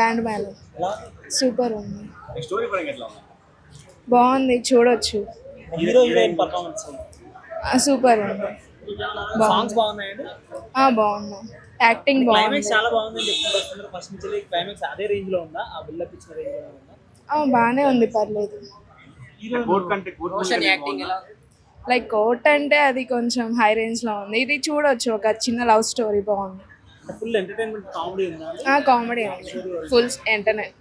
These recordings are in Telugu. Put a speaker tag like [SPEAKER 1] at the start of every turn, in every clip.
[SPEAKER 1] బ్యాండ్ మేళం సూపర్ ఉంది, బాగుంది, చూడొచ్చు.
[SPEAKER 2] హీరో హీరోయిన్ పర్ఫార్మెన్స్
[SPEAKER 1] సూపర్ ఉంది,
[SPEAKER 2] సాంగ్స్ బాగున్నాయండి.
[SPEAKER 1] బాగున్నాయి, యాక్టింగ్ బాగుంది.
[SPEAKER 2] క్లైమాక్స్ చాలా బాగుందని చెప్తున్నారు. ఫస్ట్ నుంచి క్లైమాక్స్ అదే రేంజ్ లో ఉందా? ఆ బిల్డప్ ఇచ్చిన రేంజ్ లో ఉందా?
[SPEAKER 1] బాగానే ఉంది, పర్లేదు. లైక్ కోట్ అంటే అది కొంచెం హై రేంజ్ లో ఉంది, ఇది చూడొచ్చు, ఒక చిన్న లవ్ స్టోరీ బాగుంది.
[SPEAKER 2] ఫుల్ ఎంటర్టైన్మెంట్ కామెడీ ఉందా?
[SPEAKER 1] కామెడీ ఉంది, ఫుల్ ఎంటర్టైన్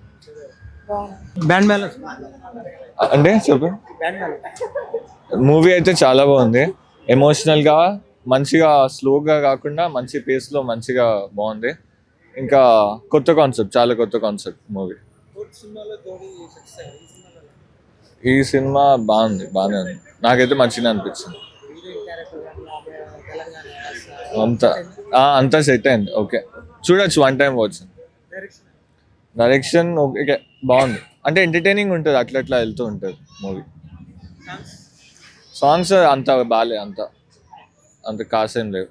[SPEAKER 1] బాగుంది.
[SPEAKER 2] బ్యాండ్ మేళం
[SPEAKER 3] అంటే చెప్పు.
[SPEAKER 2] బ్యాండ్ మేళం
[SPEAKER 3] మూవీ అయితే చాలా బాగుంది, ఎమోషనల్గా మంచిగా, స్లోగా కాకుండా మంచి పేస్లో మంచిగా బాగుంది. ఇంకా కొత్త కాన్సెప్ట్, చాలా కొత్త కాన్సెప్ట్ మూవీ. ఈ సినిమా బాగానే ఉంది, నాకైతే మంచిగా అనిపించింది. అంతా సెట్ అయింది, ఓకే, చూడొచ్చు, one time watch. Direction okay, బాగుంది, అంటే ఎంటర్టైనింగ్ ఉంటుంది, అట్లా వెళ్తూ ఉంటుంది మూవీ. సాంగ్స్ అంత బాగాలే, అంత కాసేం లేవు.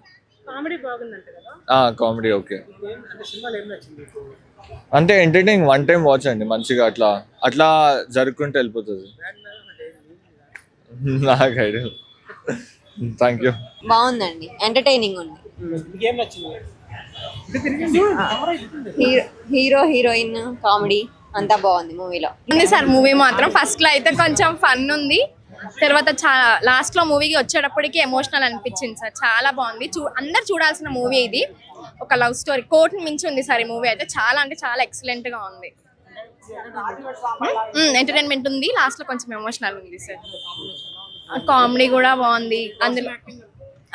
[SPEAKER 3] కామెడీ ఓకే, అంటే ఎంటర్టైనింగ్, వన్ టైం వాచ్ అండి, మంచిగా అట్లా జరుపుకుంటూ వెళ్ళిపోతుంది. నాకు ఐడియా. Thank you.
[SPEAKER 4] బాగుందండి, ఎంటర్టైనింగ్ ఉంది. హీరో హీరోయిన్ కామెడీ అంతా బాగుంది మూవీలో.
[SPEAKER 5] ఉంది సార్ మూవీ మాత్రం ఫస్ట్ లో అయితే కొంచెం ఫన్ ఉంది, తర్వాత చాలా లాస్ట్ లో మూవీకి వచ్చేటప్పటికి ఎమోషనల్ అనిపించింది సార్, చాలా బాగుంది. అందరు చూడాల్సిన మూవీ ఇది, ఒక లవ్ స్టోరీ కోర్టుని మించి ఉంది సార్ ఈ మూవీ అయితే, చాలా అంటే చాలా ఎక్సలెంట్ గా ఉంది. ఎంటర్టైన్మెంట్ ఉంది, లాస్ట్ లో కొంచెం ఎమోషనల్ ఉంది సార్. కామెడీ కూడా బాగుంది, అందులో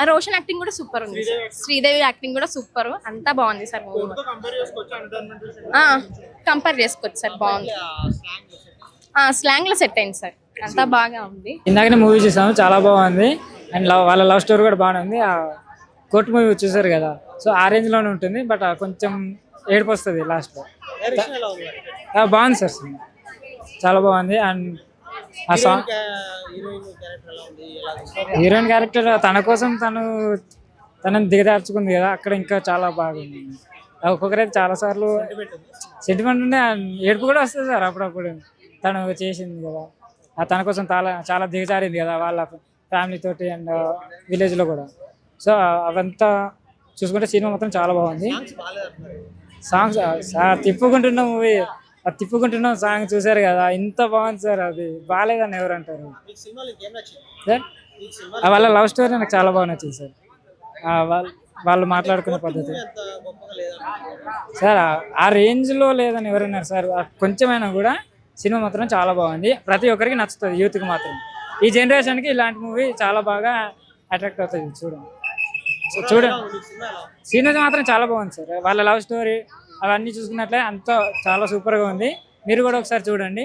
[SPEAKER 5] రోషన్ యాక్టింగ్ కూడా సూపర్ ఉంది, శ్రీదేవి యాక్టింగ్ కూడా సూపర్, అంతా బాగుంది సార్ మూవీ. కంపేర్ చేసుకోవచ్చు సార్, బాగుంది, స్లాంగ్ లో సెట్ అయింది సార్, అంతా బాగా ఉంది.
[SPEAKER 6] ఇందాకనే మూవీ చూసాము, చాలా బాగుంది, అండ్ వాళ్ళ లవ్ స్టోరీ కూడా బాగానే ఉంది. ఆ కోర్టు మూవీ చూసారు కదా, సో ఆ రేంజ్ లోనే ఉంటుంది, బట్ కొంచెం ఏడుపు వస్తుంది లాస్ట్ లో. బాగుంది సార్, చాలా బాగుంది. అండ్ ఆ సాంగ్, హీరోయిన్ క్యారెక్టర్ తన కోసం తనని దిగదార్చుకుంది కదా, అక్కడ ఇంకా చాలా బాగుంది. ఒక్కొక్కరైతే చాలా సార్లు సెంటిమెంట్ ఉండే ఏడుపు కూడా వస్తుంది సార్ అప్పుడప్పుడు, తను చేసింది కదా, తన కోసం చాలా దిగజారింది కదా వాళ్ళ ఫ్యామిలీ తోటి అండ్ విలేజ్లో కూడా. సో అవంతా చూసుకుంటే సినిమా మొత్తం చాలా బాగుంది. సాంగ్స్ తిప్పుకుంటున్న మూవీ, తిప్పుకుంటున్నాం సాంగ్ చూసారు కదా, ఇంత బాగుంది సార్, అది బాగాలేదని ఎవరు అంటారు సార్? వాళ్ళ లవ్ స్టోరీ నాకు చాలా బాగా నచ్చింది సార్, వాళ్ళు మాట్లాడుకునే పద్ధతి సార్, ఆ రేంజ్లో లేదని ఎవరన్నారు సార్? కొంచెమైనా కూడా సినిమా మాత్రం చాలా బాగుంది, ప్రతి ఒక్కరికి నచ్చుతుంది, యూత్కి మాత్రం. ఈ జనరేషన్కి ఇలాంటి మూవీ చాలా బాగా అట్రాక్ట్ అవుతుంది. చూడండి సినిమా మాత్రం చాలా బాగుంది సార్, వాళ్ళ లవ్ స్టోరీ అవన్నీ చూసుకున్నట్లే అంతా చాలా సూపర్గా ఉంది. మీరు కూడా ఒకసారి చూడండి,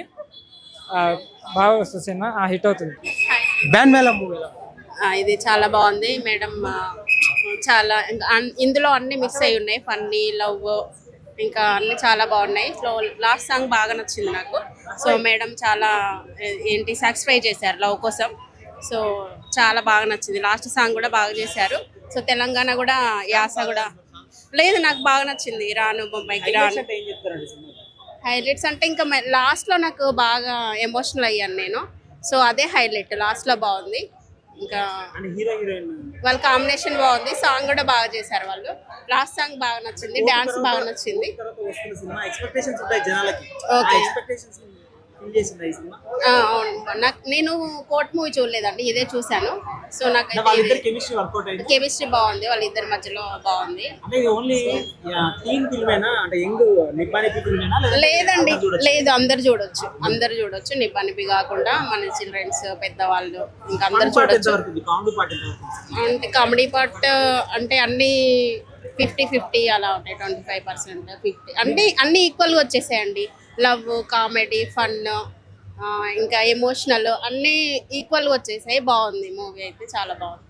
[SPEAKER 6] బాగా వస్తుంది సినిమా, హిట్ అవుతుంది.
[SPEAKER 2] బ్యాండ్ మేళం మూవీలో
[SPEAKER 7] ఇది చాలా బాగుంది మేడం, చాలా ఇందులో అన్ని మిక్స్ అయి ఉన్నాయి, ఫన్నీ, లవ్, ఇంకా అన్ని చాలా బాగున్నాయి. లాస్ట్ సాంగ్ బాగా నచ్చింది నాకు. సో మేడం చాలా సాటిస్ఫై చేశారు లవ్ కోసం, సో చాలా బాగా నచ్చింది. లాస్ట్ సాంగ్ కూడా బాగా చేశారు. సో తెలంగాణ కూడా యాస కూడా లేదు, నాకు బాగా నచ్చింది. రాను బొమ్మాయికి రాను. హైలైట్స్ అంటే ఇంకా లాస్ట్లో నాకు బాగా ఎమోషనల్ అయ్యాను నేను, సో అదే హైలైట్, లాస్ట్లో బాగుంది. ఇంకా వాళ్ళ కాంబినేషన్ బాగుంది, సాంగ్ కూడా బాగా చేశారు వాళ్ళు. లాస్ట్ సాంగ్ బాగా నచ్చింది, డాన్స్ బాగా నచ్చింది. ఓకే, నేను కోర్ట్ మూవీ చూడలేదండి, ఇదే చూసాను. సో నాకు కెమిస్ట్రీ బాగుంది, వాళ్ళిద్దరి మధ్యలో బాగుంది. లేదండి, లేదు, అందరు చూడొచ్చు, నిబ్బనిపి కాకుండా మన చిల్డ్రన్స్, పెద్దవాళ్ళు, ఇంకా అందరు చూడొచ్చు. అంటే కామెడీ పార్ట్ అంటే అన్ని 50-50 అలా ఉంటాయి, 25%, 50, అంటే అన్ని ఈక్వల్గా వచ్చేసాయండి. లవ్, కామెడీ, ఫన్, ఇంకా ఎమోషనల్ అన్నీ ఈక్వల్గా వచ్చేసాయి. బాగుంది మూవీ అయితే, చాలా బాగుంది.